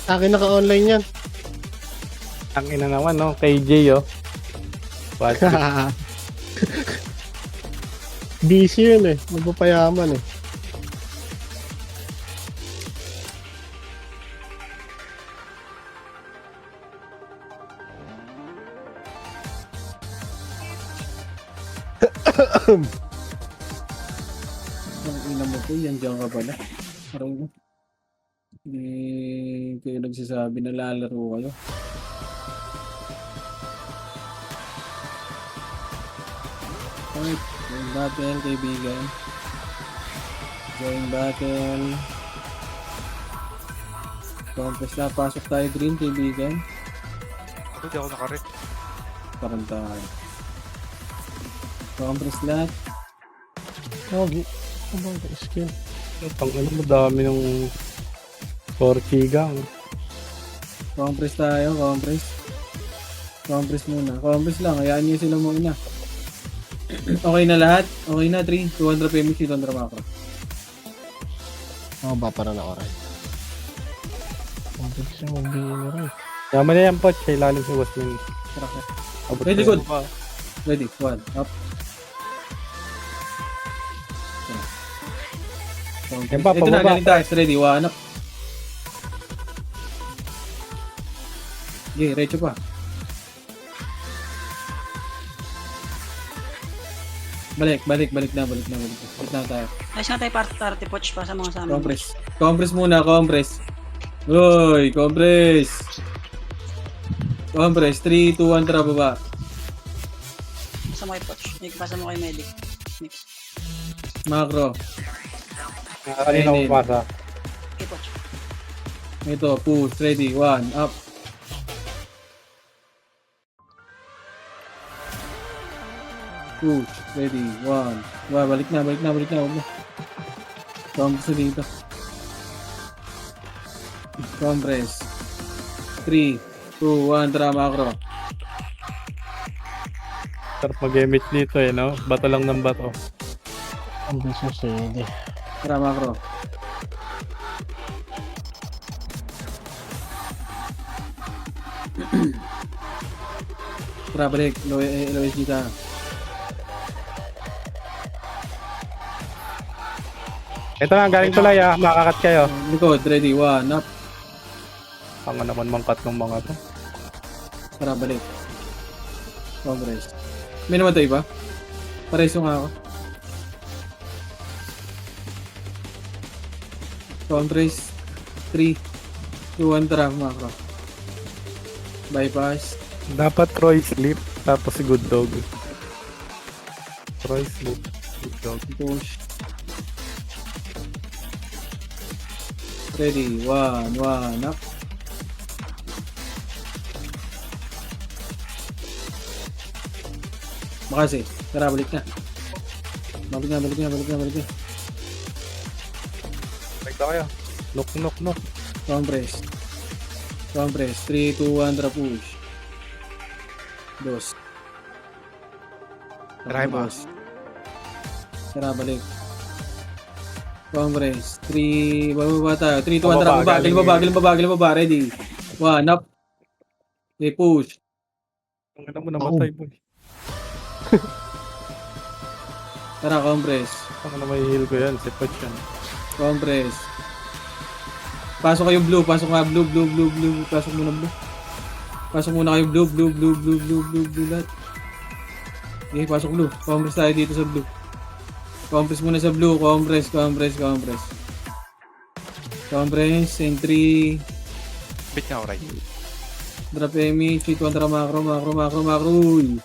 Akin naka-online yan. Ang ina naman, no? KJ, oh. What? Busy yun eh. Magpapayaman eh. Ang ina mo po, yan dyan ka pala. Parang hindi kayo nagsasabi na lalaro kayo. Alright, join battle kaibigan. Join battle. Compress na, pasok tayo green kaibigan. Ako di ako nakarit. Parang tayo. Compress lahat. Oh, ano ba yung skill? Pang ano mo, dami ng Torchigang. Compress tayo, compress. Compress muna. Compress lang, hayaan nyo sila muna. Okay na lahat? Okay na, 3. 200 PMC, 200 macro. Oh, ba para na oray. Ang bilis siya magbigay na rin. Yaman na yan, Poch. Sa ilalim si Wasmin. Tara ka. Abot Ready, ko good. yan. Ready, 1, up. Yan pa, Ito na, pababa. galing tayo. Ready, 1, up. Okay, recho pa. Balik na. Balik na tayo. Ayos nga tayo party poch pa sa mga sa amin. Compress. Compress muna, compress. Uy, compress. Compress, 3, 2, 1, tara baba. Pasa mo kay poch. Pasa mo kay medic. Macro. Kanina ko pasa. Okay poch. Ito, push, ready, 1, up. Push, ready, 1. Balik na. Huwag na. Compress na dito. Compress. 3, 2, 1, tara macro. Sarap mag-emit dito eh, no? Bato lang ng bato. Ang bilis yung CD. Tara macro. Tara balik, low SG ka. Ito na, galing tulay ah. Makakat kayo. Likod, ready, 1, up. Tanga naman mangkat ng mga to. Tara balik. Compress. May namatay ba? Pareso nga ako. Compress. 3, 2, 1, tara macro. Bypass. Dapat Troy sleep, tapos si Good Dog. Troy sleep, Good Dog. Push. Ready, 1, up. Makasi. Tara, balik na. Balik na. Balik na kayo. Knock. Compress. 3, 2, 1, tara push. Dos. Try mo. Tara, balik. Compress. 3, bababa tayo. 3, 2, 1, tara, galing baba. Ready. 1, up. Okay, push. Ang ina mo namatay boy. Tara, compress. Ang ina may heal ko yan, si Poch yan. Compress. Pasok kayo blue. Pasok muna blue. Pasok muna kayo blue lahat. Okay, pasok blue. Compress tayo dito sa blue. Compress muna sa blue. Compress. Compress. And 3. Bit nga oray. Drop MH. Hit 1 tara macro. Uy.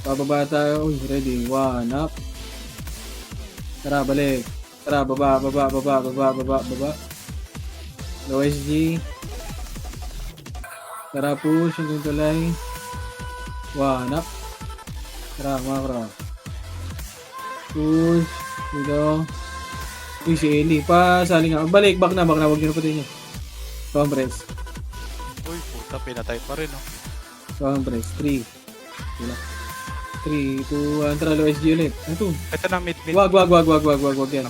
Pababa tayo. Uy, ready. 1, up. Tara, balik. Tara, baba. Low SG. Tara, push. Hanggang tulay. 1, up. Tara, macro. Push. Dito. Uy, si Eli. Pasaling nga. Balik, back na. Huwag nyo na pati niya. Compress. Uy, puta, pinatay pa rin, oh. Compress. 3. 3, 2, 1. Tara, low SG ulit. Ano to? Ito na mid. Wag yan.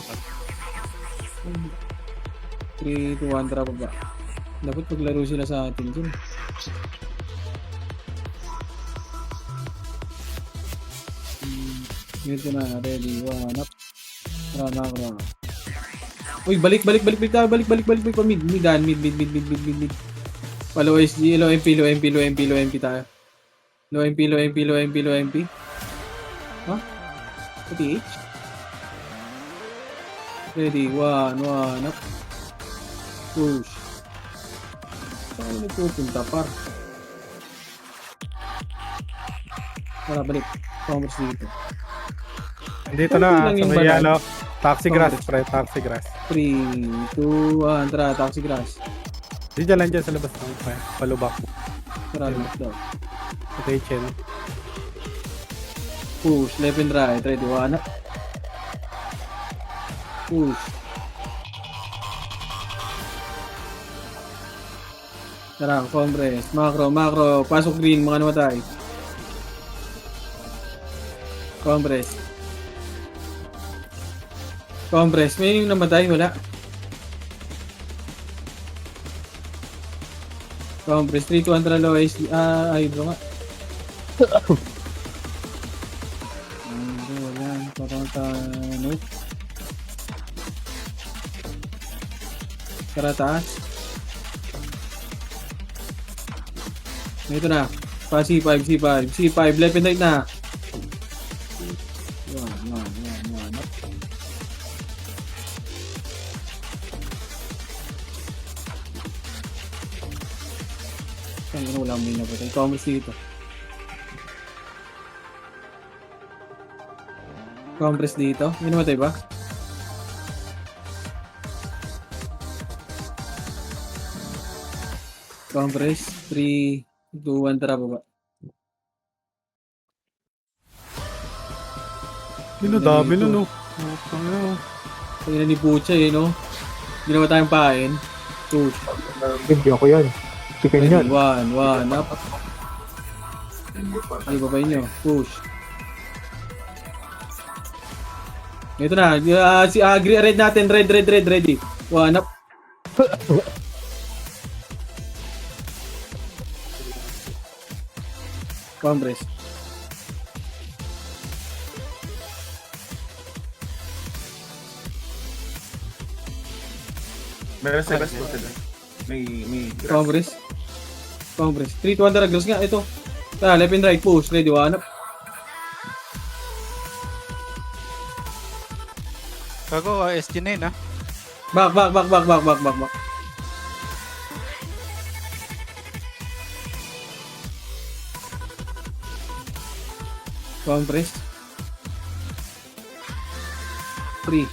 3, 2, 1, tara baba. Dapat paglaro sila sa atin dyan. Ito na, ready, 1, up. Tara, nakakara. Uy, balik tayo, balik pa, mid, Follow SG, low MP tayo. Low MP. Ha? PH? Ready, 1, up. Push. Saan na nagpupunta, par? Tara, balik. Commerce dito. Dito na, Konti lang sa yung may balag. ano. Taxi grass, Congress. pre. Taxi grass. 3, 2, 1, tara, taxi grass. Di dyan lang dyan sa labas ng pre. Palubak. Tara, left daw. Sa kitchen. Push, left and right, ready, 1, up. Push. Tara, compress, macro, pasok green, mga namatay. Compress, may yung namatay, wala. Compress, 3, 2, 1, tara, low SD, hydro nga. Wala, no. Tara, taas. Ito na. Pa C5, left and right na. One. Ano wala mo yung napatay. Commerce dito. Compress dito. May namatay ba? Compress. 3, 2, 1, tara baba. Dami na, no? Pagina ni Pucha eh, no? Ginawa tayong pain. Push. Hindi ako yan. Chicken yan. 1, up. Ay, babay nyo. Push. Ito na. Si red natin. Red. Ready. 1, up. Compress. Meron sa best sila. May Compress. 3, 2, 1, tara. Grass nga. Ito. Tara, left and right. Push. Ready. 1, up. Gago, SG na yun ah. Back. Compress. 3,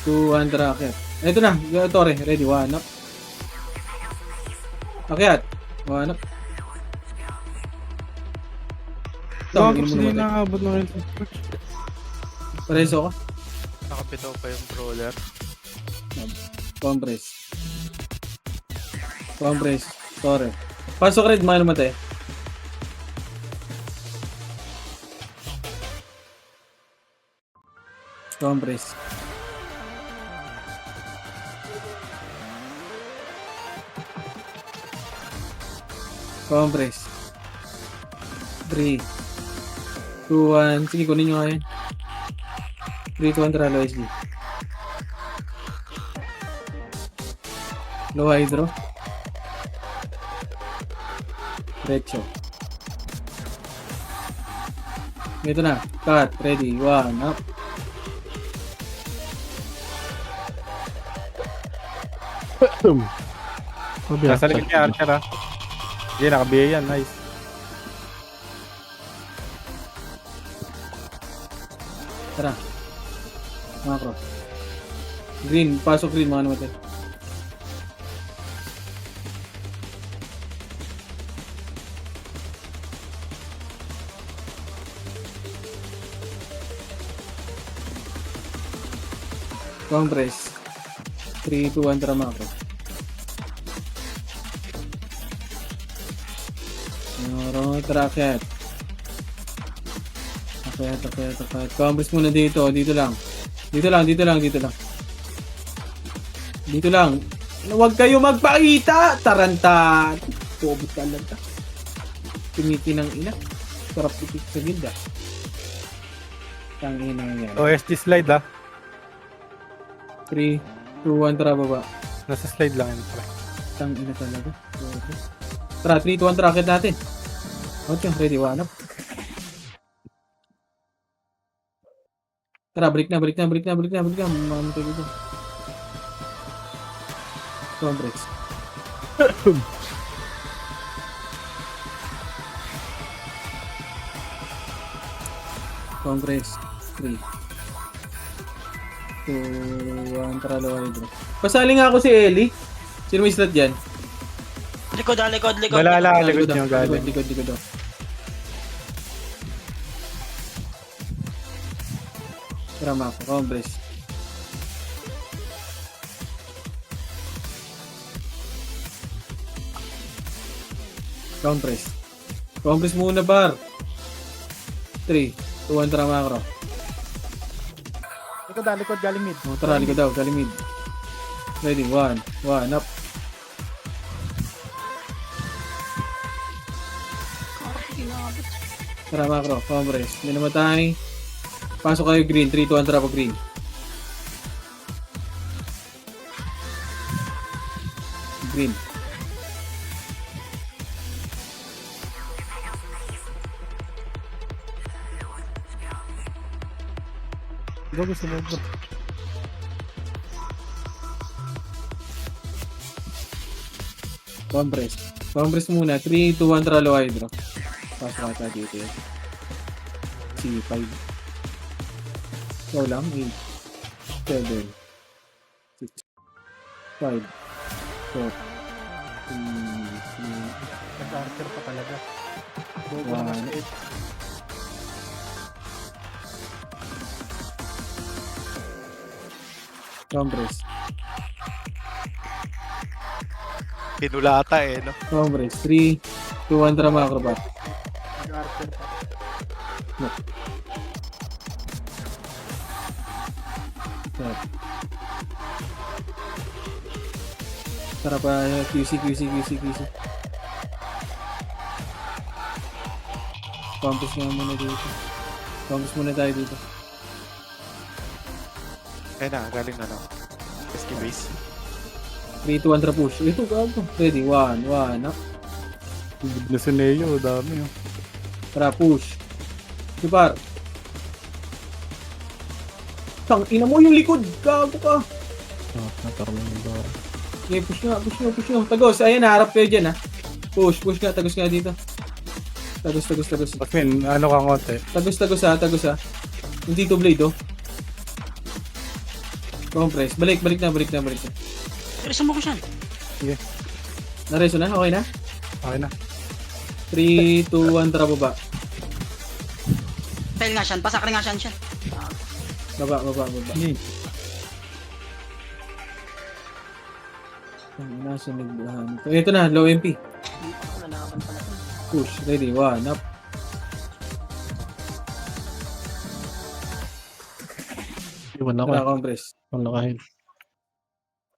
2, 1, tara, akyat. Ito na, Torre, ready, 1, up. Akyat, 1, up. Bakit Tangin mo hindi naman. nakaabot ng health? Pareso ko. Nakapitaw pa yung brawler. Compress. Torre. Pasok red, mga namatay. Compress. Compress. 3, 2, 1. Sige, kunin nyo ngayon. 3, 2, 1, tara, low SG. Low hydro. Retso. Ito na. Cut. Ready. 1, up. Nasa likod niya, Archer, ha? Hindi, nakabiya yan. Nice. Tara. Macro. Green. Pasok green, mga namatay. Compress. 3, 2, 1, tara macro. Tara, akyat. Akyat. Compress muna dito. Dito lang. Huwag kayo magpakita! Taranta! Tuobot ka lang ta. Tumiti ng ina. Sarap itik sa gilda. Tang ina nga yan. OSG slide ah. 3, 2, 1, tara baba. Nasa slide lang yun. Pre. Tang ina talaga. Okay. Tara, 3, 2, 1, tara. Akit natin. Okay, ready, one up. Tara, break na. Mamatay dito. Compress. Compress. 3. 2, 1, tara, low hydro. Pasali nga ako si Ellie. Sino may slot dyan? Likod. Malala, likod nyo Likod, galing. likod. Tara, Mako. Compress. Compress. Compress muna, bar. 3, 2, 1, tara, macro. Likod galing mid. Oh, tara, likod daw. Galing mid. Ready, 1, up. Tara, macro. Compress. Hindi namatay. Pasok kayo green. 3, 2, 1, tara, green. Green. Gago sunod bro. Compress. Compress muna. 3, 2, 1, tara, low hydro. Pasok ka dito yun. C5. Ikaw lang. 8, 7, 6, 5, 4, 3, Nag-archer pa talaga. 2, 1. Compress. Pinulata eh, no? Compress. 3, 2, 1, tara, macro bat. Nag-archer pa. Tara pa, QC. Compass nga muna dito. Compass muna tayo dito. Ayun na, galing na no. SK base. 3, 2, 1, tara, push. Ito, gago. Ready, 1, up. Tubig na si Neo, dami oh. Tara, push. Sipar. Tang, ina mo yung likod. Gago ka. Oh, natarong yung bar. Okay, push nyo. Tagos, ayan, harap kayo dyan, ha. Push nga. Tagos nga dito. Tagos. Bakmin, ano ka konti? Tagos, ha. Yung dito blade, oh. Compress. Balik na. Pero sumoko siya. Sige, Nareso na? Okay na? okay na. 3, 2, 1, tara, baba. Fail nga siya. Pasakri nga siya. Baba. Hey. Nasa nagbahan. Ito na, low MP. Lalaban pala. Push. Ready, 1, up. Iwan ako. Tara, compress. Ang nakahil.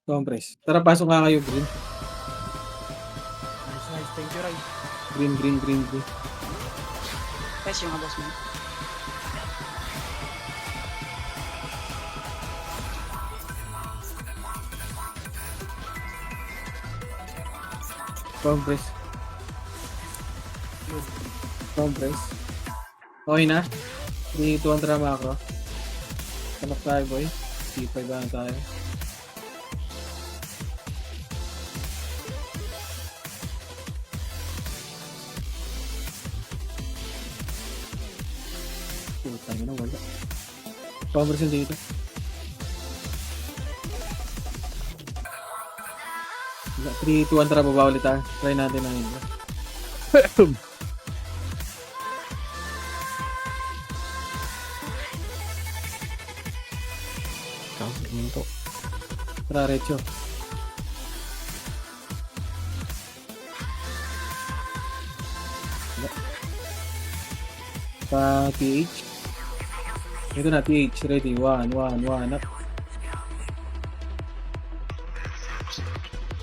Compress. Tara, pasok nga kayo, green. Nice. Thank you, Ray. Green. Guys, yung boss mo. Compress. Okay na? 3, 2, 1, tara, macro. Kalap tayo, boy. C5 ba na tayo? Putang ina, wala. Compress yung dito. Wala, 3, 2, 1, tara, baba ulit tayo. Try natin na yun. Minto. Tara, Recho. Pa TH. Ito na, TH. Ready. 1, up.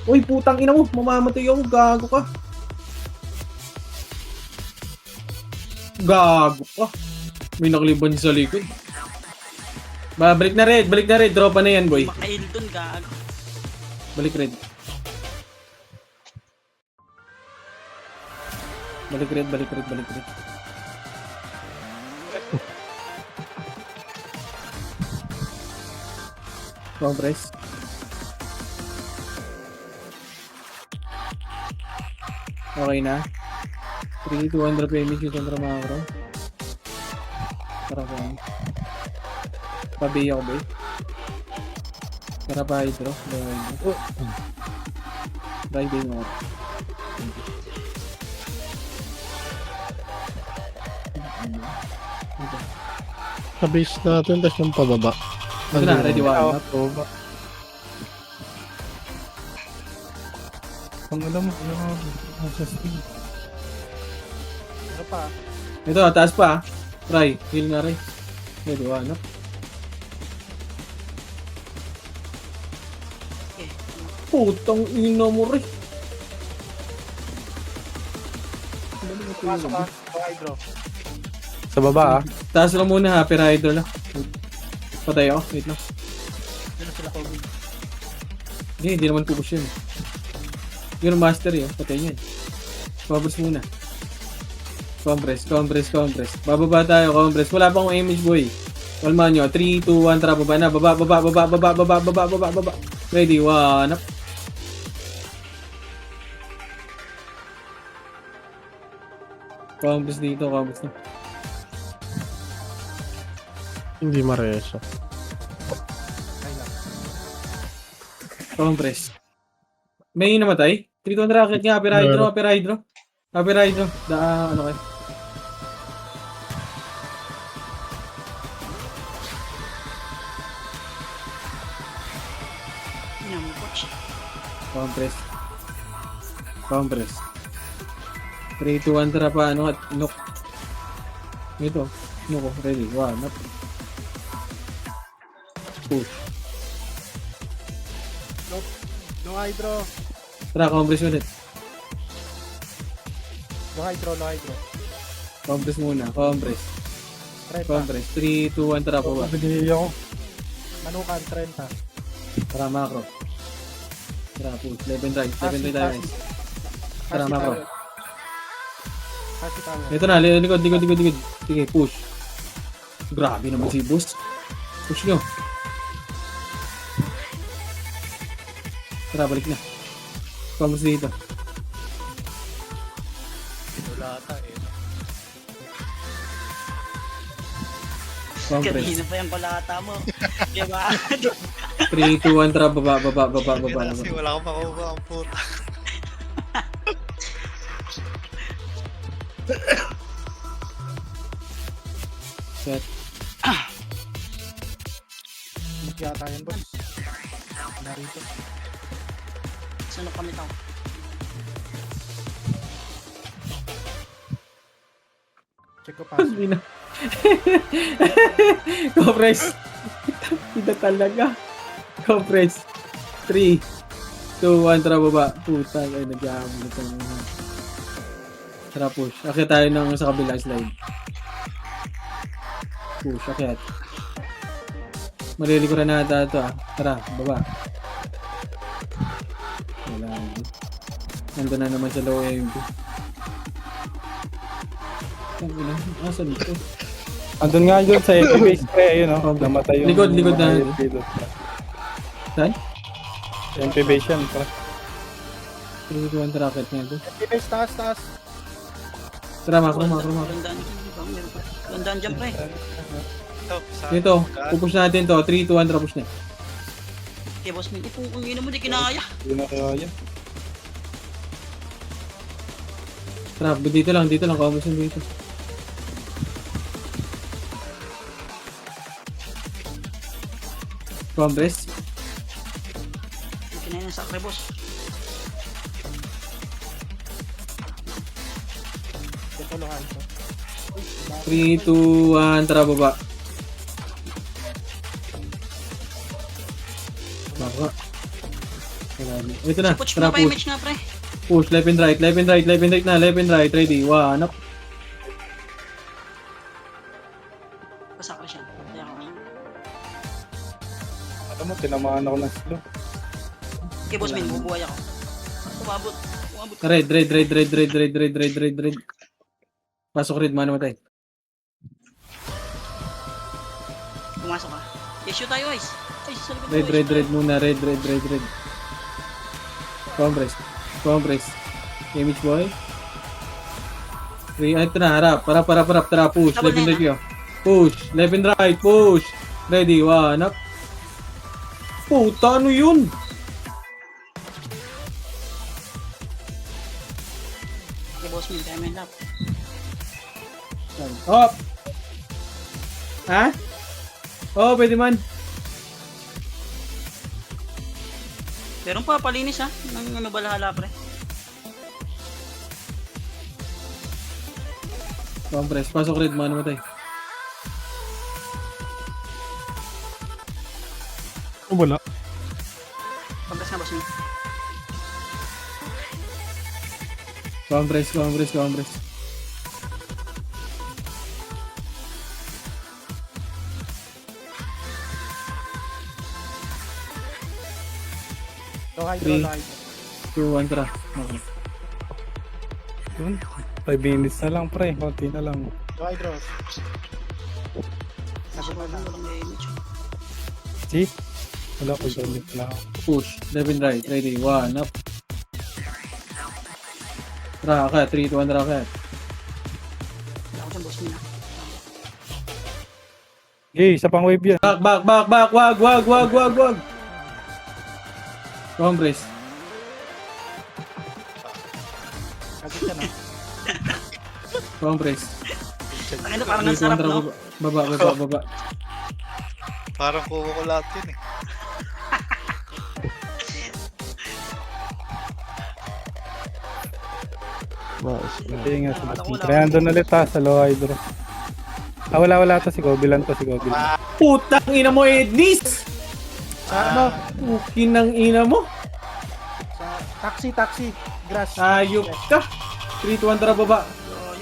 Uy, putang ina mo. Mamamatay ako. Gago ka. Gago ka. May nakaliban sa likod. Balik na red. Balik na red. Dropa na yan, boy. Makail dun, gago. Balik red. Balik red, balik red, balik red. Compress. Okay na. 3, 200 PMG yung contra macro. Tara po. Pabay ako ba eh? Tara pa hydro. Oh. Riding ako. Sa base natin, tapos yung pababa. Ito na, ready one. Oo ba? Ang alam mo, sa speed. Ano pa? Ito, taas pa. Ray, heal nga Ray. Ready one. Okay. Putang ina mo Ray. Pasok ka. Hydro. Sa baba ah. Taas lang muna ha, pero hydro lang. Patay ako, wait lang. Sino sila COVID? Hindi naman pupush yun. Yung master yun, patay niyan. Compress muna. Compress. Bababa tayo, compress. Wala pang image boy. Kalmahan nyo. 3, 2, 1, tara, baba na. Baba. Ready, one, up. Compress dito, compress na. Hindi mareso. Compress. May namatay? 3 racket nga, upper hydro. Ano kayo? Ina mo, coach. Compress. 3, 2, 1, tara pa, ano, look. Ito, ko, ready, one, up. Push. No hydro. Tara, compress ulit. No hydro. Compress muna, compress. 3, 2, 1, tara pa ba? Nagigigil ako. Manukan, 30. Tara, macro. Tara, push. 11 drive tayo. Tara, macro. Kasi tayo. Ito na, likod. Sige, push. Grabe naman si boss. Push nyo. Tara, balik na. Compress dito. Wala ata eh. Compress. Kanina pa yung palata mo. Diba? 3, 2, 1, tara, baba. Kasi wala akong makuha ang puta. Set. Hindi yata yan, boss. Narito. Sunod kami tao. Check ko pa. Pagina. Compress. Hindi talaga. Compress. 3, 2, 1, tara baba. Puta, ay nag-aamon ito. Tara push. Akyat tayo ng sa kabila slide. Push, akyat. Malilikuran na ata ito ah. Tara, baba. Wala. Nandun na naman sa low AMP. Asan ito? Andun nga yun sa MP base pre, ayun o. Namatay yung... Likod na. Saan? MP base yan pre. 3, 2, 1, rocket na ito. Base, taas. Tara, macro. Landaan dyan, meron pa. Landaan dyan, pre. Ito, sa... Dito, pupush natin to. 3, 2, 1, tara push na. Kaya boss, may ipong ina mo, di kinaya. Yun na kaya yan. Tara, dito lang. Commotion dito. Compress. Kinaya ng sakre, boss. Tutulungan ko. 3, 2, 1, tara baba. Baka. Wala Ito na, Push tara mo pa push. image nga, pre. Push, left and right, left and right, left and right na, left and right, ready, 1 up. Pasakla siya. Kaya ako. Alam mo, tinamaan ako ng slow. Okay, boss Min, bubuhay ako. Umabot. Umabot. Red. Pasok red, mano matay. Pumasok ka. Issue tayo, Ice. Ice, sa likod mo, Ice. Red muna, red. Compress. Image boy. Ay, ito na, harap. Para, tara, push. Double Left and na right yun. Push, left and right, push. Ready, 1 up. Puta, ano yun? Okay, boss Min, time and up. Up. Ha? Oo, pwede man. Meron pa, palinis ha. Nang ano balahala, pre. Compress, pasok red, mano matay. Oh, wala. Pagkas na, boss Min. Compress. Low hydro, Three. low hydro. 2, 1, tara. Okay. Yun. 5 minutes na lang, pre. Konti na lang. Low hydro. Kasi walang may image. See? Wala ko ulit na ako. Push, left and right, ready, 1 up. Tara, ka, 3, 2, 1, tara, ka. Wala ko siyang boss Min ha. Okay, isa pang wave yan. Back, wag. Compress. Kasi siya na. Compress. Ang ina, parang ang 3, 2, 1, sarap, tara, no? baba. Parang kuha ko lahat yun eh. Hindi nga sa boss. Kaya andun ulit ha, sa low hydro. Ah, wala to si Gobi lang to, si Gobi lang. Putang ina mo, Ednis! Ano? Pukin ng ina mo. Sa taxi. Grass. Hayop ka. 3, 2, 1, tara, baba.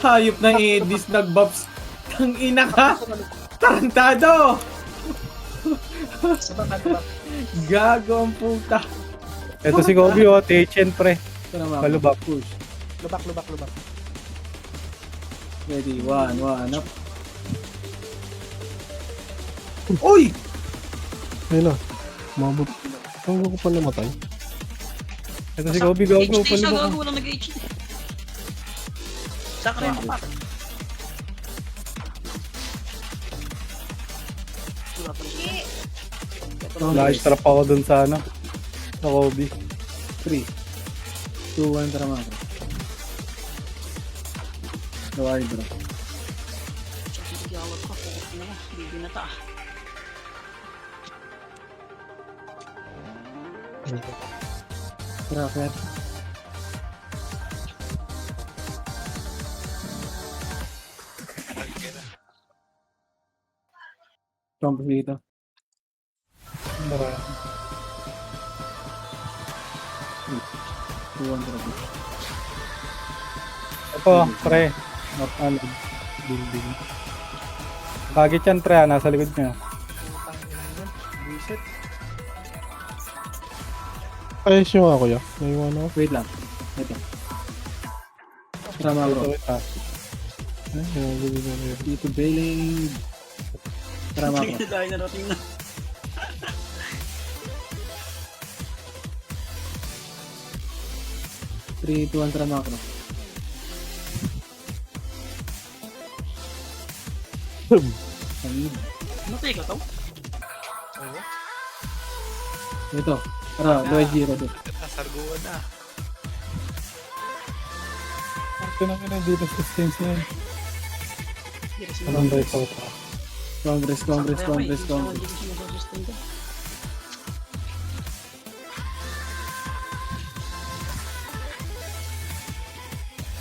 Hayop ng Ednis, nag-bobs. Tang ina ka. Tarantado. Sa baka. Gago ang puta. Ito si Gobi oh, THN pre. Tara, mga Palubak. push. Lubak. Ready, 1 up. Uy! Ayun na. Mabot. Ang ko pa namatay. Ito si Gobi, go. HD siya, Palubak. gago. Walang nag-HD. Sakra yung kapak. Wala pa rin. Naka-strap ako dun sa ano. Sa Gobi. 3, 2, 1, tara, mga Kawai, bro. Gawat ko. Ano mo? Bibi na ta. Tara, kaya. Jump dito. Marami. 2, 1, tara. Ito, pre. Ano, building. Kagit yan, pre. Nasa likod niya. Putang ina yun. Visit. Ayos yung ako ya. Naiwan ako. Wait lang. Ito. Tara, mga bro. Ito, Ay, nagagawin na rin. Dito, bailing. Tara, mga bro. Dahil narating na. Three, 2, 1, tara, mga bro. Samid. Matay ka to? Ito. Tara, Lloyd Giro. Nasarguan na. ito na kaya dito sa stance na yun. Yes, Anong ba ito? Congress.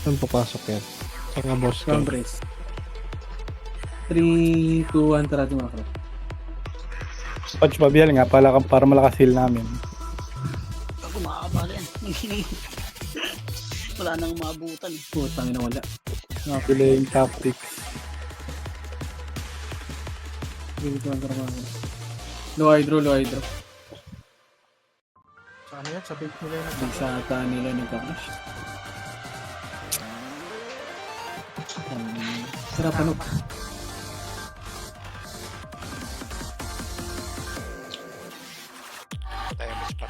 Saan papasok yan? Saka boss ka. Congress. 3, 2, 1, tara, mga bro. Punch Babial nga pala para malakas heal namin. Ako Wala nang maabutan. Putang ina wala. Delaying tactics. Low hydro. Sa ano yan? Sa bait nila yun. Hindi sa ata nila nagka-crash. Sarap ano. Tayo mas pa.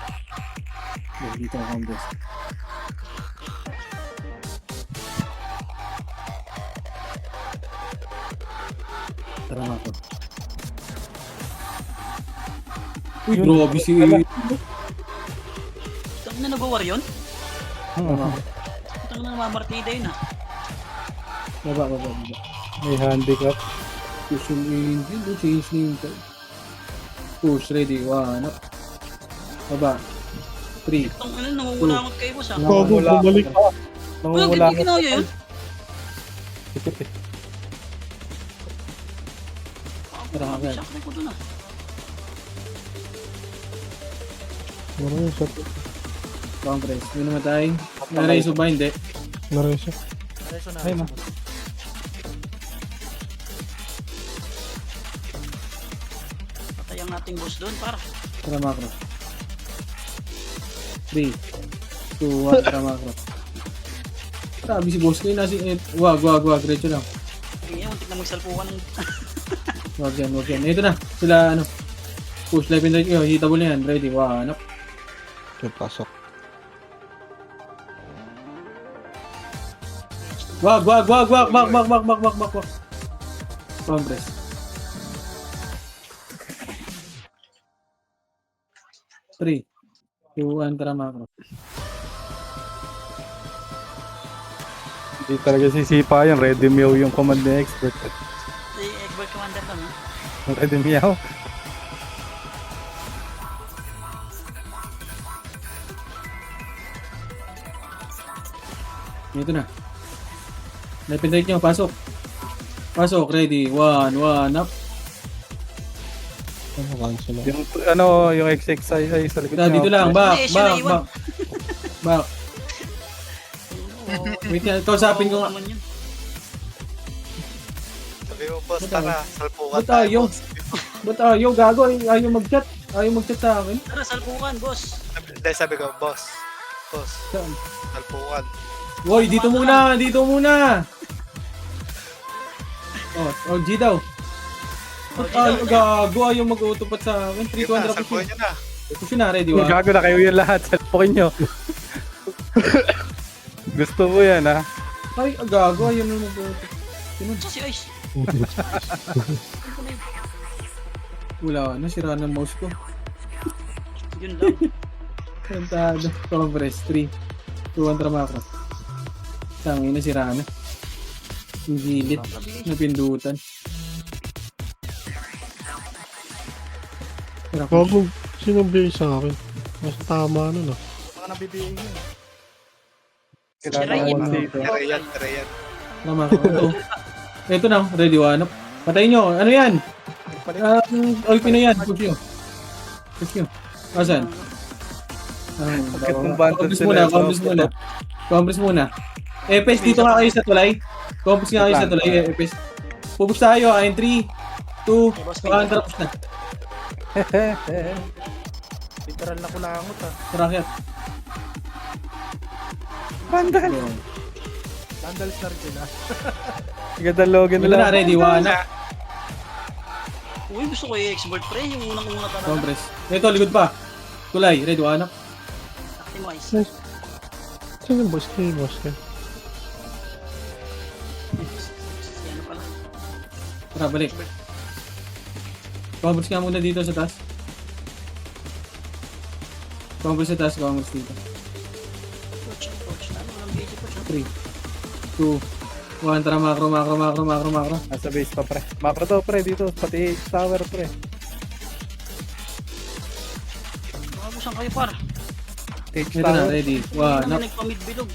Dito ako ang best. Tara nga ako. Uy, grabe si... Tang na nag-war yun? Tama. Tang na namamartida yun ah. Baba. May handicap. Push yung engine, change name tag. Push, ready, 1, up. Baba. 3. Tang ano, nangungulangot kayo boss ah. Bago bumalik pa. Uy, Nangungula hindi kinaya yun? Tara nga agad. Sakit ko dun ah. Nareso. Compress. May namatay. Na-raise ba? Hindi. Nareso. Reso na. Ay, no. Patay ang ating boss doon para. Tara macro. 3, 2, 1, tara macro. Grabe si boss kayo nasi... Wag. Diretso lang. Hindi yan, muntik na magsalpukan ng... Wag yan. Ito na. Sila ano. Push live and right. Hitable na yan. Ready. 1, up. Pasok. Wag. Back. Compress. Three. 2, 1, tara macro. Hindi talaga sisipa yan. Ready meow yung command ni expert. Si expert commander lang ah. Ready meow. Ito na. Live and right nyo. Pasok. Ready. 1, up. Ano, cancel lang. Yung yung XXI ay sa likod Dito niya. lang. Back. Issue na iwan. Back. Wait nga. Kausapin ko nga. Naman yun. Sabi mo, boss, tara. Salpukan Ba't ayaw? boss. Ba't ayaw? Gago. Ayaw mag-chat. Ayaw mag-chat sa akin. Tara, salpukan boss. Dahil sabi ko, boss. Boss, Saan? salpukan. Woy, dito muna. Oh, G daw. Ba't ayaw? Gago. Ayaw mag-autopat sa akin. 3, Yun na, 200 salpukan nyo na. Push na. Ready. Kung 1. gago na kayo yung lahat. Salpokin nyo. Gusto mo yan, ha? Ay, gago. Ayaw na mag-autopat. Sa si Ice. Wala na. Sira ng mouse ko. Yun lang. Sentado. Compress. 3, 2, 1, tara macro. Tangin na, sira na. Yung gilid. Napindutan. Tara, Bago, sino bigay sa akin? Mas tama na. Mga nabibiing yun. Kailangan Sirain. mo dito. Tara yan. tara macro. Ito na. Ready, 1 up. Patayin nyo. Ano yan? OP na yan. Push nyo. Asan? Bakit ng bundle Compress muna. Epes, dito nga kayo sa tulay. Compress nga kayo sa tulay. Epes. Pupush tayo. 3, 2, 1, tapos na. Literal na kulangot ah. Tarakyat. Bandal. Vandals na rin ah. Gandalogan Ito na, nila. ready, 1 up. Uy, gusto ko yung expert pre. Yung unang-una talaga. Compress. Ito, likod pa. Tulay, ready, 1 up. Acting wise. Sino boss kayo, boss kayo? Si ano pala. Tara, balik. Compress nga muna dito sa taas. Compress sa taas, compress dito. Coach. Ano ang video coach? 3, 2, 1, tara macro. Nasa base pa, pre. Macro to, pre. Dito. Pati tower, pre. Bago saan kayo par? H Ito na, tower. ready, Hindi 1 up. naman nagpamid bilog.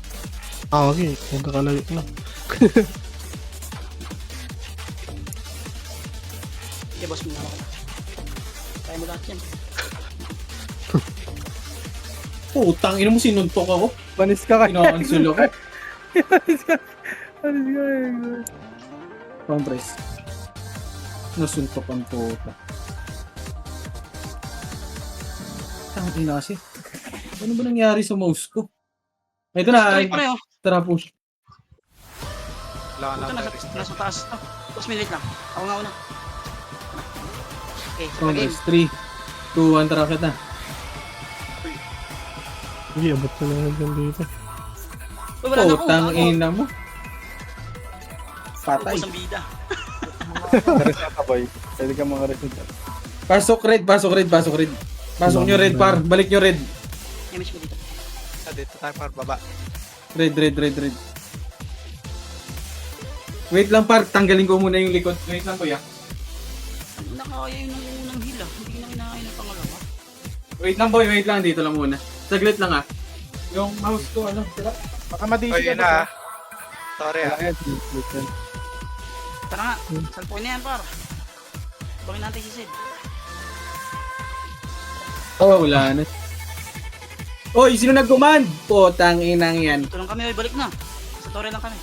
Okay. Magkakalayo na. Okay, boss, muna ako. Kaya mo lahat yan. Putang ina mo, sinuntok ako. Panis ka kaya. Kinakancel ako. Panis ka kaya. Compress. Nasuntok ang puta. Ang ina kasi. Ano ba nangyari sa mouse ko? Ito na. Try pre, oh. Tara, push. Wala ka Ito, na nasa taas. Oh, 2 minutes lang. Ako nga una. Okay, Compress. 3, 2, 1, tara kita. Hindi, abot na lang dyan dito. Uy, wala na ako. Putang ina mo. Patay. Ubus ang bida. Reset ka boy. Pwede ka mga reset. Pasok red, pasok red, pasok red. Pasok nyo red, par. Balik nyo red. Image ko dito. dito tayo par baba. Red. Wait lang, par. Tanggalin ko muna yung likod. Wait lang, kuya. Nakakaya yun ng unang hila. Hindi na kinakaya ng pangalawa. Wait lang, boy. Wait lang. Dito lang muna. Saglit lang, Yung mouse ko, ano? Sira. Baka madisi Oh, ka yun ba? na. Sorry Tara nga. Salpuin na yan, par. Bangin natin si Sid. Oh, wala na. Oy, sino nag-command? Potang inang yan. Ito lang kami, oy. Balik na. Sa tore lang kami.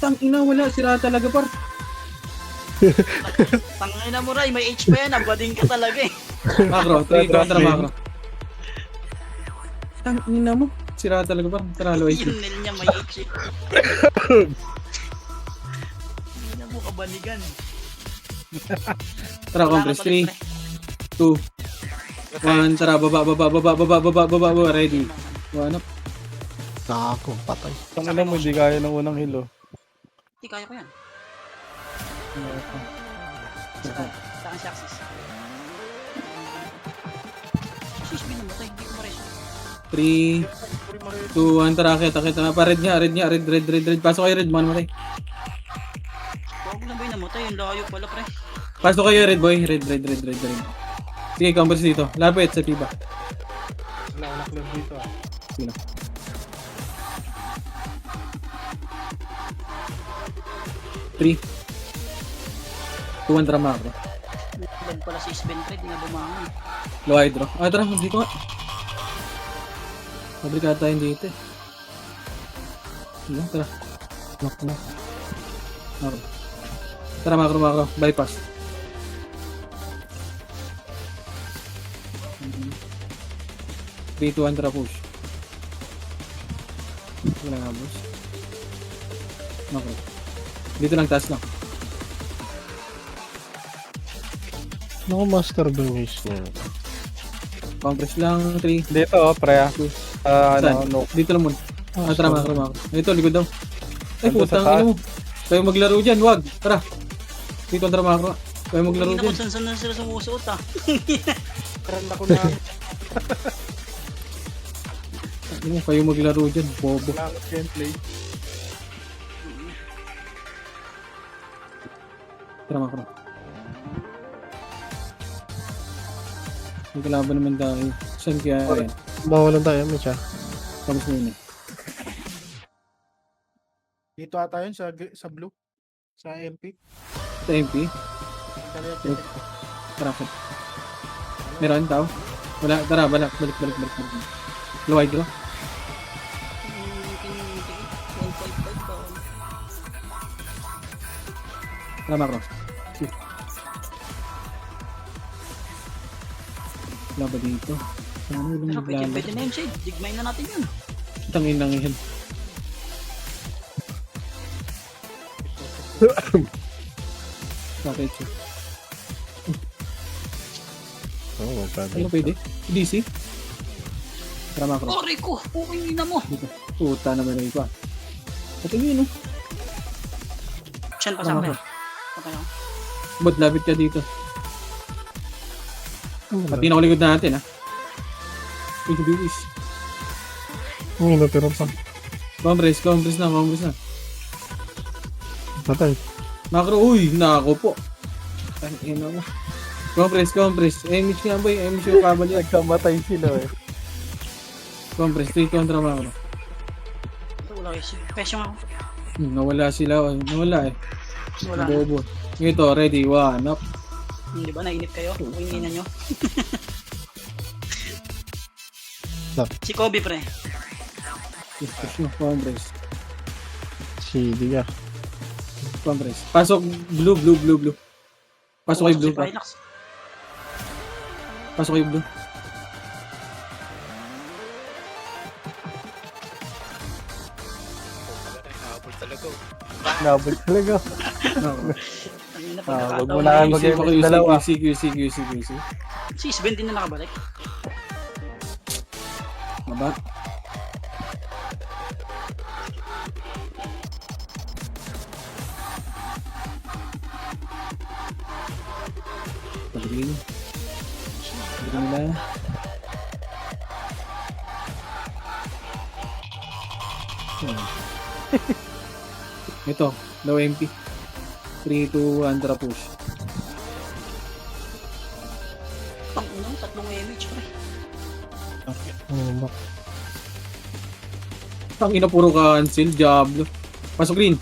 Tang ina, wala. Sira talaga, par. Tangina mo, Ray. May H pa yan. Abading ka talaga eh. Macro. 3 contra macro. Tang ina mo. Sira talaga, par. Tara, loy. Yung nil niya may H eh. Hindi na mo kabaligan. Tara, compress. 3, 2, 1. Tara, baba. Ready. One up. Kako, patay. Tangina mo, hindi kaya ng unang hilo. Hindi, kaya ko yan. Sa akin si Axis. Sis, may namatay. Hindi ko ma-reso. 3, 2, 1. Tara, kita. Pa-red niya. Red. Pasok kayo, red. Mga namatay. Huwag na ba yung namatay? Yung layo pala, pre. Pasok kayo, red boy. Red. Sige, compress dito. Lapit sa tiba. Wala club dito Sige na. 3, 2, 1, tara macro. Lag pala si Sven, pre. Di na bumangon. Low hydro. Tara, dito nga. Pabrika tayo dito eh. Sige, tara. Knock. Macro. Tara, macro. Bypass. Three, 2, 1, tara push. Wala nga boss. Macro. Dito lang, taas lang. Naku, master base niya. Compress lang, 3. Dito, pre. Saan? No. Dito lang muna. Tara, macro. Ito, likod daw. Ay, Nandun sa putang taas. ino mo. Kayo maglaro dyan, wag. Tara. Dito, tara, macro. Kayo maglaro Hindi na dyan. kung saan na sila sumusuot ah. Karan ako na Ano, kayo maglaro dyan, bobo. langot gameplay. Tara, macro. May kalaban naman tayo. Saan kaya yan? Mawalan tayo, Mitch ah. Tapos muna. Dito ata yun sa blue. Sa MP. Sa MP. Tara, tara. Meron tao? Wala, tara, balik. Low hydro. 1.5 pa. Tara, macro. Wala ba dito? Ano yung Pero pwede naglalaro? na yun, Sid. Digmay na natin yun. Tangin lang yan. Bakit siya? Oo, magpapay. Ano pwede? DC? Tara, macro. Oh, Rico! Okay na mo. Dito. Puta naman na iba. Ito yun, no? Siyan pa sa akin. Okay lang. Ba't labit ka dito? Pati na ko likod natin, ha? Uy, bilis. Oo, natira pa. Compress na. Patay. Macro, uy, nako po. Ang ina mo. Compress. Image nga boy, image yung kabal yan. Nagkamatay sila eh. Compress, 3 contra macro. Ito, wala kayo. Pesyo ako. Nawala sila, nawala eh. Wala. Bobo. Ito, ready, 1 up. Hindi ba nainip kayo? Winginan nyo? Si Kobe, pre. Push nyo. Compress. CD ka. Compress. Pasok blue. Pasok kayo blue. Si Pinox. Pasok kayo blue. Nakabol talaga. Nabot talaga. Kanina Wag pagkakataon mo na na yun. mag-MX dalawa. QC. Si Sven din na nakabalik. Baba. Pag-green. Green nila. Ito, low MP. 3, 2, 1, tara push. Pang unang tatlong image, pre. Bak. Ang ina puro cancel, Diablo. Pasok green.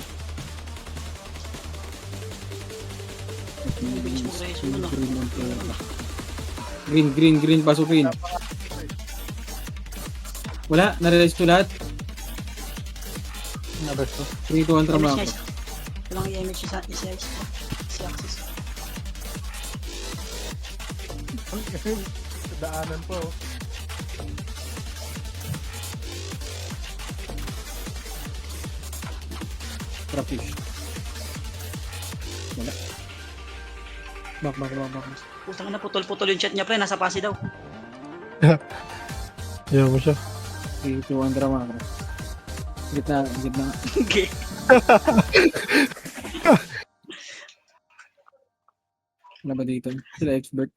Bilis mo, pre. Sunod na. Green, pasok green. Wala, na-realize ko lahat. Nabot ko. 3, 2, 1, tara Image mga. niya isa. Walang image isa. Si Axis. Daanan po. Tara fish. Wala. Back. Putang na, putol-putol yung chat niya, pre. Nasa pasi daw. Ayaw mo siya. 3, 2, 1, tara mga. Gitna. Okay. Wala ba dito? Sila expert.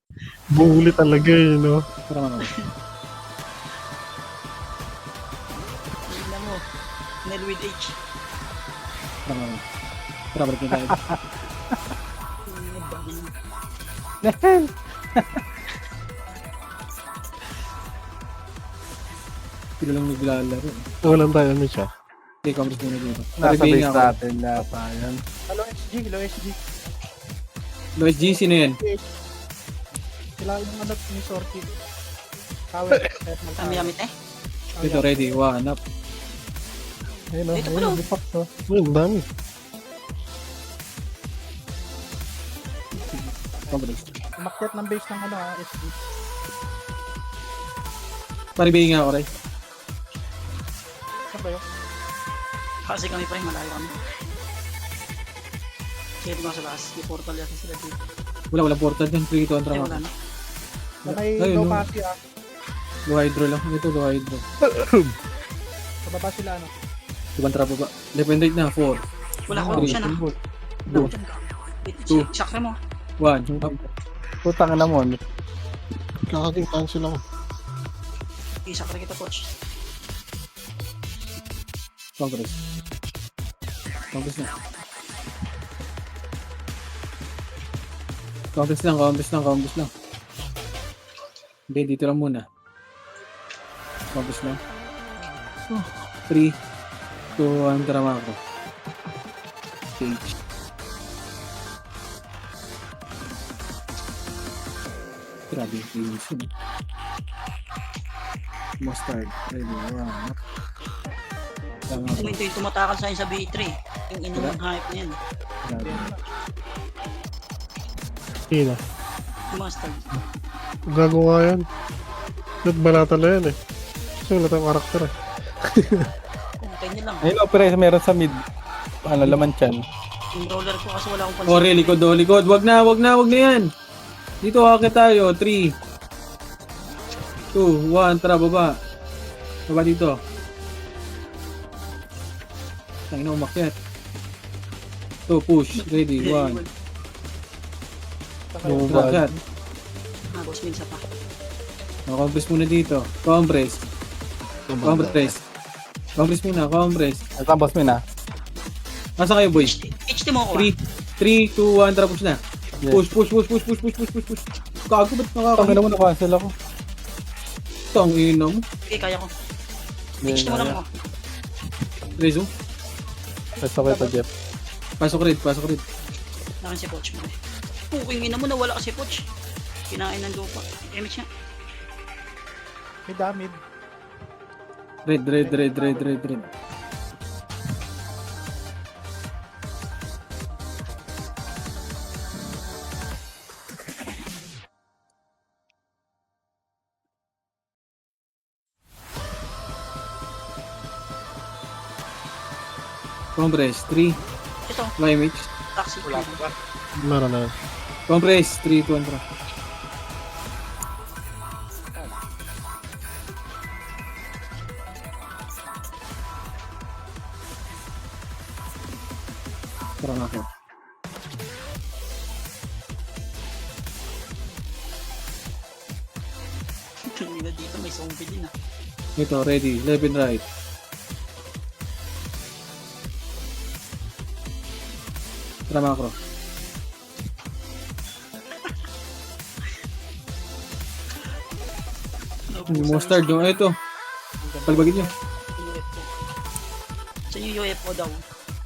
Buli talaga eh, no? Tara mga. Tingnan mo. Nel with H. Tara mga. Tara, balik na tayo. Sila lang naglalaro. Walang tayo ano siya. Okay, congress muna dito. Nasa Paribayin base ako. natin yata yan. Hello SG. Lois G, sino yan? Kailangan yung ano ni Sorky. Tower. Kami-amit eh. Dito, ready. One up. Ayun o, Dito pala. ayun, bipak to. Uy, ang dami. Congress. Umakyat ng base ng ano SG. Paribayin nga ako, Ray. Saan ba yun? Kasi kami, pre. Malayo kami. Sige, ito sa taas. May portal yata sila dito. Wala portal dyan. 3, 2, 1, Eh, tara wala mga. na. May Ayun, low no. kasi Low hydro lang. Ito, low hydro. Sa baba sila ano. Ibang trap ba? Dependent na. 4, Wala ko siya na. Two. Two. Sakre mo. 1. Up. Putang na mo. Kakaking cancel ako. Isakre kita, coach. Congress. Congress na. Congress lang. Hindi, dito lang muna. Congress lang. 3, 2, 1, tara mga ko. Stage. Grabe yung feelings yun. Mustard. Ready, one. Tama ko. Ito yung tumatakal sa akin sa B3. Yung ina ng hype na yan. Grabe. Sino? Yung mustard. Gagawa yan. Nagbalata na yan eh. Kasi wala tayong karakter eh. Kung niya lang. Ayun o, pero meron sa mid. Ano, laman chan. Yung roller ko kasi wala akong pansin. Ore, likod. Wag na yan. Dito akit tayo. 3, 2, 1, tara, baba. Baba dito. Tangina, umakyat. 2, push. Ready, 1. Bumaba. Umakyat. Boss minsa pa. Compress muna dito. Compress muna. Ito ang boss mo na. Nasa kayo, boy? HT mo ako. 3, 2, 1, tara, push na. Yes. Push. Kago, ba't Tangina nakakahit? mo, na-cancel ako. Tangina mo. Okay, kaya ko. HT mo lang ako. Rezo? Basta ko ito, Jeff. Pasok red. Nakin si coach mo eh. Puking ina mo, nawala kasi coach. Kinain ng lupa. Image nga. May damage. Red. Compress, 3. Ito, Limage. taxi. Wala pa ba? Meron na. Compress, 3, 2, 1, Parang ako. Tingnan dito, may zombie din ah. Ito, ready. Left and right. Tara macro. Yung mustard doon. Ito. Palbagin nyo. UFO. Sa yung UFO daw.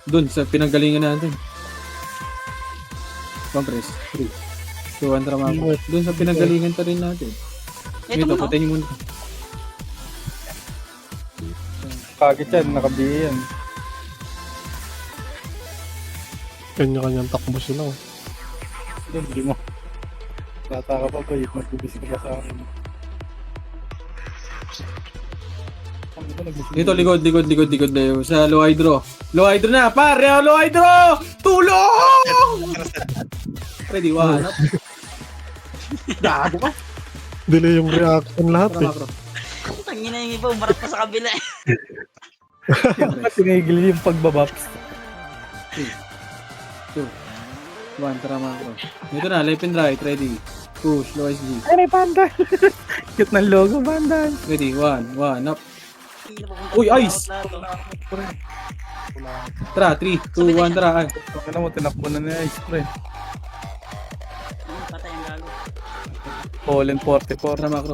Doon sa pinanggalingan natin. Compress. 3. 2, 1, tara macro. Doon sa pinanggalingan pa rin natin. Ito Ito, mo, patayin nyo muna. Pagit yan, nakabihi yan. Kanya-kanyang takbo sila. Oh. Hindi mo. Tata ka pa ba? Magbibis ka ba sa akin? Dito, likod. Sa low hydro. Low hydro na, pare! Low hydro! Tulong! Ready, 1. Gago ka. Delay yung reaction lahat Tara eh. macro. tangin na yung iba, umarap pa sa kabila eh. Tinigil yung pagbabaps. 2, 1, tara macro. Dito na, left and right, ready. Push, low SD. Ay, panda! Cute ng logo, panda! Ready, 1, up. Hindi na papunta Uy, sa ice! lahat. Tara, 3, 2, 1, tara. Ay. Ano mo, tinakbo na niya, ice pre. Patay ang gago. Fallen 44. Tara macro.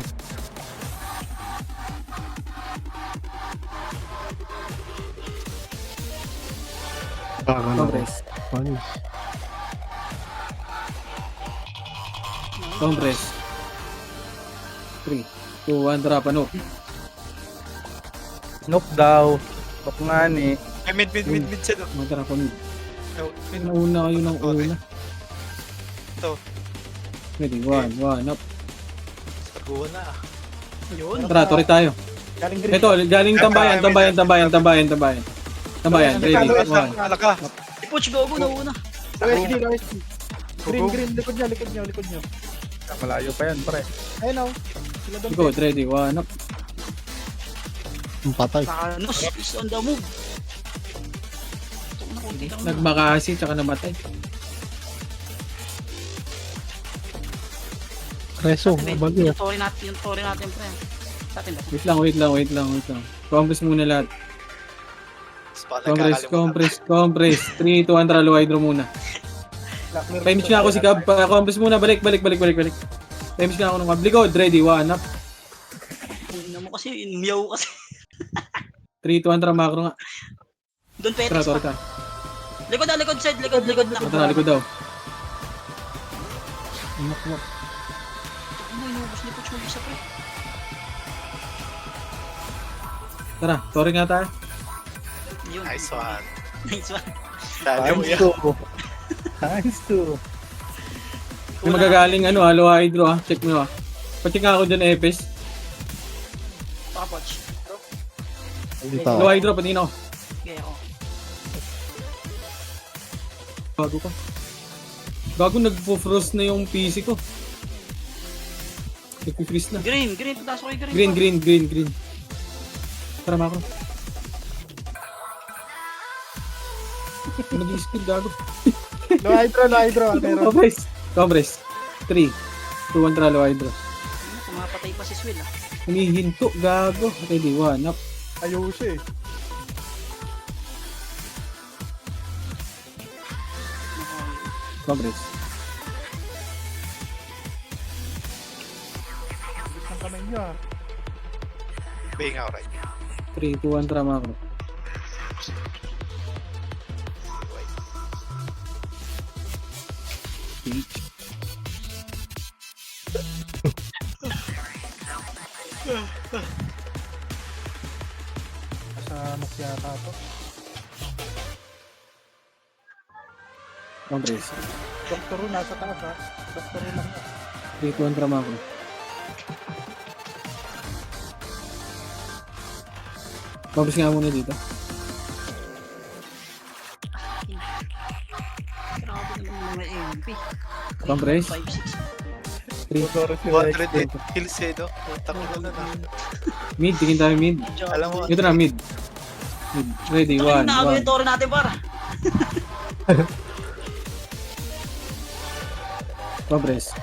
Baka na. Compress. Panis. Compress. 3, 2, 1, tara, pano. Nope daw. Bak nga ni. Ay, mid siya doon. Tara, pano. Oh, mid. Nauna kayo ng una. Ito. Ready, 1, up. Taguan na. Yun. Tara, tori tayo. Galing green. Ito, galing tambayan. Tambayan, ready, 1. Alaka. Puch, gogo na una. OSD, OSD. Green, likod nyo. Malayo pa yan, pre. Ayun o. Sila doon. Go, ready, 1, up. Ang patay. Thanos is on the move. Ito na, kunti lang na. Nagmakasi, tsaka namatay. Reso, abali. Yung tori natin, pre. Sa atin ba? Wait lang. Compress muna lahat. Compress. 3, 2, 1, tara, low hydro muna. Paimage na ako si Cab. Compress muna, balik. Paimage na ako ng Cab. Likod, ready, 1, up. Tingnan mo kasi, meow kasi. 3, 2, 1, tara, macro nga. Doon Tara, Petrix tori pa. ka. Likod, side, likod na. Tara, likod daw. Ano, inubos ni Puch mag-isa, pre. Tara, tori nga tayo. Yun. Nice one. Nice one. Dali mo Times yan. 2. Times 2. Yung magagaling, low hydro, check mo, Pacheck nga ako dyan, Epes. Baka Puch. Dito. Low hydro, patingin ako. Okay, ako. Bago ka. Bago nagpo-frost na yung PC ko. Nagpo-freeze na. Green, pataas ko kay green. Green. Tara, macro. Nag-i-skill, gago. Low hydro. Meron. Compress. 3, 2, 1, tara, low hydro. Ano, pumapatay pa si Swill, ah. Hinihinto, gago. Ready, 1, up. Ayos eh. Compress. Bilis ng kamay nyo ah. Being outright. 3, 2, 1, tara, macro. Nanok yata to. Compress. Doktor Ru nasa taas ha. Doktor Ru lang. 3, 2, 1, drama ko. Compress nga muna dito. Grabe naman mga MP. Compress. 5, 6. 3. Tuturo si 200 kills eh, no? Putang ina na. Mid, tingin tayo mid. Alam mo, Ito na, mid. Mid. Ready, 1, Nakago 1. yung toro natin, para. Compress.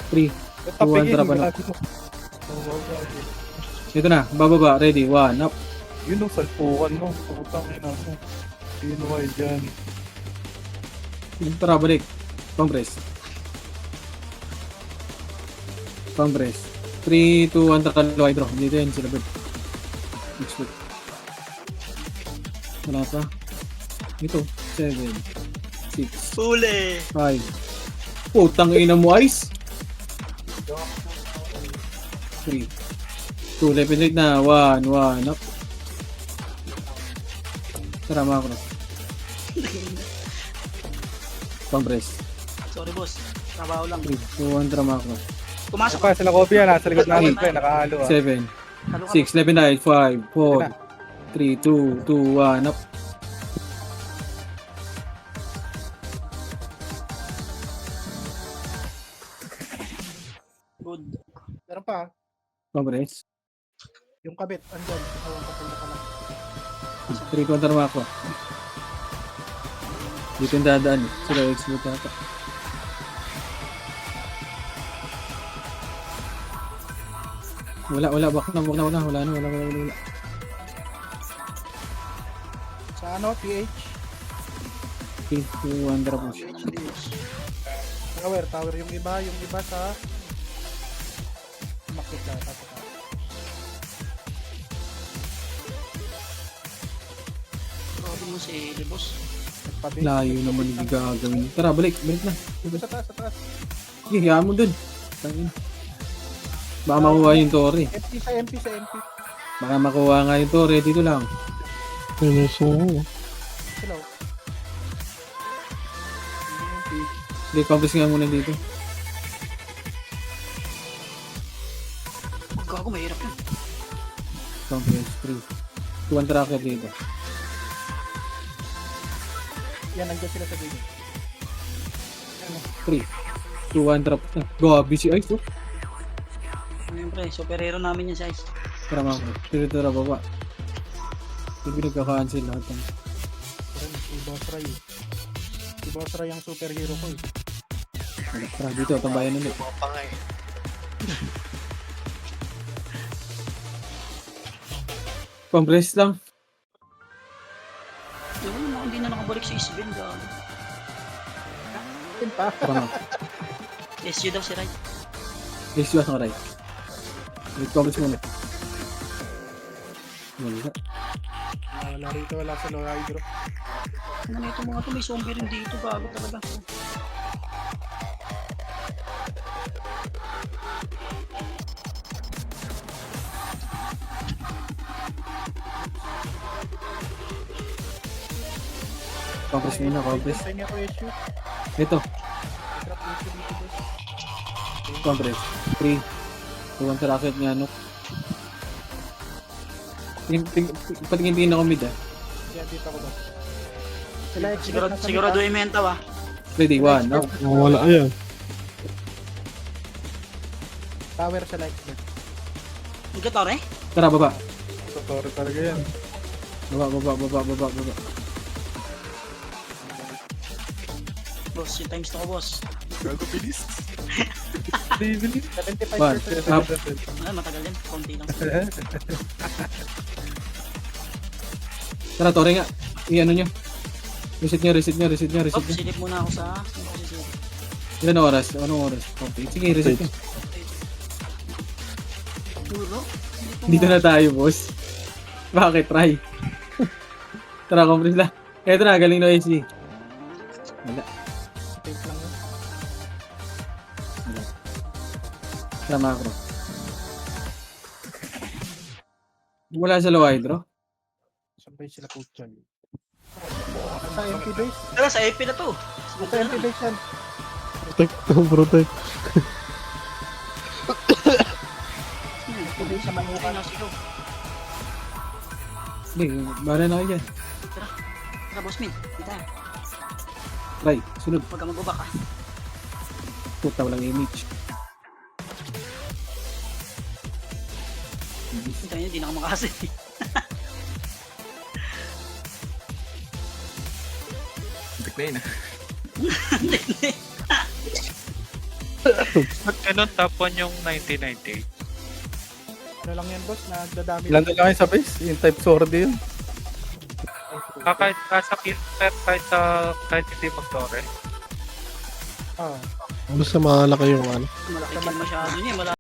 Three. Tapigin, Trapa na. gago. Ito na, bababa. Ready, 1, up. Yun ang salpukan mo. Putang ina mo. Sino kayo dyan? Tara, balik. Compress. Compress. 3, 2, 1, takalo hydro. Dito yan, sila bird. Next week. Wala pa. Ito, 7, 6, Huli. 5. Putang ina mo, Ice. 3, 2, left and right na. 1, 1, up. Tara, macro. Compress. Sorry, boss. Trabaho lang. 3, 2, 1, tara, macro. Pumasok Pa, sila Kobe yan. Nasa likod natin pa. Nakahalo ah. 7, Halo ka, 6, left and right. 5, 4, 3, 2, 2, 1, up. Good. Meron pa. Compress. Yung kabit. Andyan. Awang kapila ka lang. 3, kontra macro. Dito yung dadaan. Sila exploit ata. Wala. Wala na. Sa ano? PH? 3, 2, 1, tara push. Tower. Tower yung iba. Yung iba sa... Makit ka. Tapos ka. Grabe mo si Eli, boss. Nagpabi. Layo naman yung gagawin. Tara, balik na. Sa taas. Sa taas. Sige, hayaan mo dun. Tangin. Baka makuha yung tore. Sa MP. Baka makuha nga yung tore. Dito lang. Finish na ako. Hello. MP. Hindi, compass nga muna dito. Gago, mahirap yan. Compass, 3. 2, 1 tracker dito. Yan, nandiyan sila sa gilid. 3, 2, 1 trap. Gabi si Ice, oh. Siyempre, superhero namin yan si Ice. Tara mga bro. Tira baba. Hindi nagka-cancel lahat. Si Boss Ray. Si Boss Ray ang superhero ko eh. Tara, dito. Tambayan ulit. mga pangay. Compress lang. Yung mga hindi na nakabalik si Isben, gago. Yun pa. Tara mga. SU daw si Rai. Yes, you are right. Wait, compress muna. Wala. Wala rito. Wala sa low hydro. Ano na ito mga to, may zombie rin dito, gago talaga. Compress muna, compress. Sa inyo ko issue. Ito, Drop issue dito boss. compress. 3, 2, 1 tracker nga, no? Patingin ako mid, ah. Yan dito ako boss. Sila Sigurado yung menta ba? Ready, 1, up. Wala yan. Tower sa expert. Ang katore? Tara, baba. Tuturo talaga yan. Baba. Boss, yung times to ko, boss. Gago bilis. 75% 1, up. Ay, matagal yan. Konti lang. Tara, tore nga. I-ano nyo. Reset nyo. Oh, silip muna ako sa... Sino ko sisilip? Ilan oras? Anong oras? Okay, sige, reset nyo. Puro? Dito na tayo, boss. Bakit? Try. Tara, compress lang. Eto na, galing na AC. Wala. Take lang yun. Wala. Sa macro. Wala sa low hydro. Sabay sila coach dyan. Sa MP base. Tara, sa EP na to. Sa MP base yan. Protect, protect. MP base sa manukan. Hindi, bala na kayo dyan. Tara, boss min. Kita. Try, sunod. Huwag ka mag-ubak ah. Puta, walang image. Kita nyo, di na ako makasip. Tik na yun ah. Pag ganun, top 1 yung 1998. Ano lang yan boss, nagdadami. Ilan na lang kayo sa base? Yung type sword yun. Kahit sa kill, kahit hindi mag-tore. Ah, Basta mahalaki yung ano. Malaki kill masyado niya.